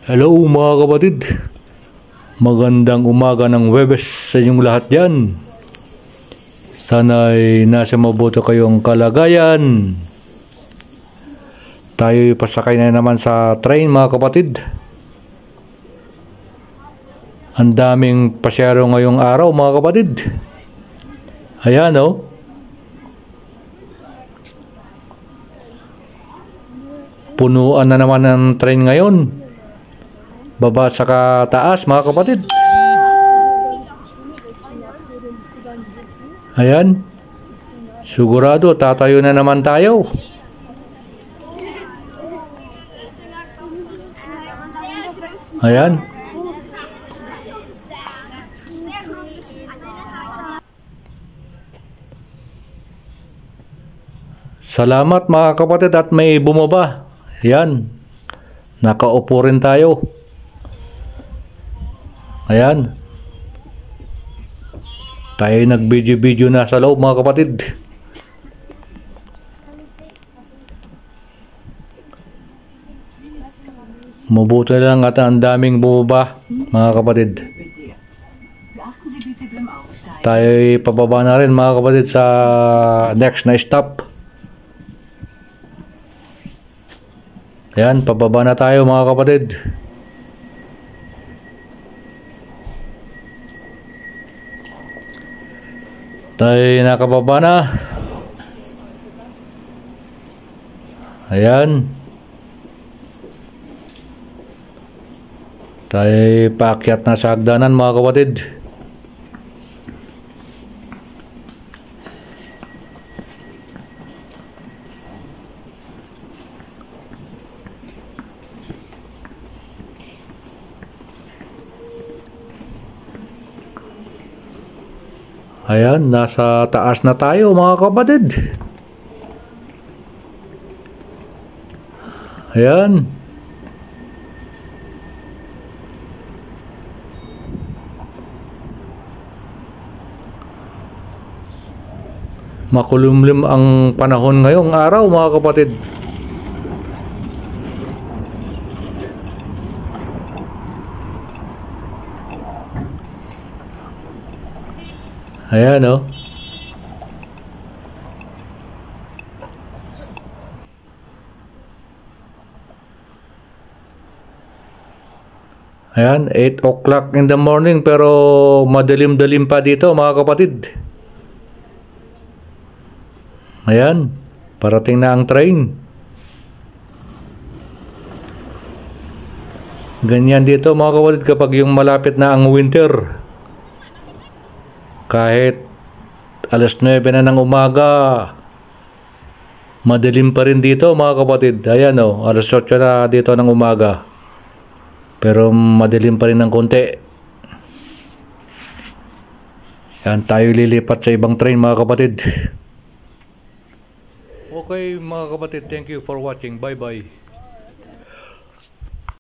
Hello mga kapatid, magandang umaga ng Huwebes sa inyong lahat dyan. Sana'y nasa mabuti kayong kalagayan. Tayo'y pasakay na naman sa train mga kapatid. Ang daming pasyero ngayong araw mga kapatid. Ayan o. Punuan na naman ang train ngayon. Baba sa taas mga kapatid. Ayan. Sigurado tatayo na naman tayo. Ayan. Salamat mga kapatid at may bumaba. Ayan. Nakaupo rin tayo. Ayan. Tayo nag-video na sa loob mga kapatid. Mabuti lang at ang daming bumaba mga kapatid. Tayo pababa na rin mga kapatid sa next na stop. Ayan, pababa na tayo mga kapatid. Tayo nakababa na. Ayan. Tayo paakyat na sa hagdanan mga kapatid. Ayan, nasa taas na tayo mga kapatid. Ayan. Makulimlim ang panahon ngayong araw mga kapatid. Ayan o. Ayan, 8 o'clock in the morning pero madilim-dilim pa dito mga kapatid. Ayan, parating na ang train. Ganyan dito mga kapatid kapag yung malapit na ang winter. Kahit alas 9 na ng umaga, madilim pa rin dito mga kapatid. Ayan o, alas 8 na dito ng umaga. Pero madilim pa rin ng konti. Yan, tayo lilipat sa ibang train mga kapatid. Okay mga kapatid, thank you for watching. Bye bye.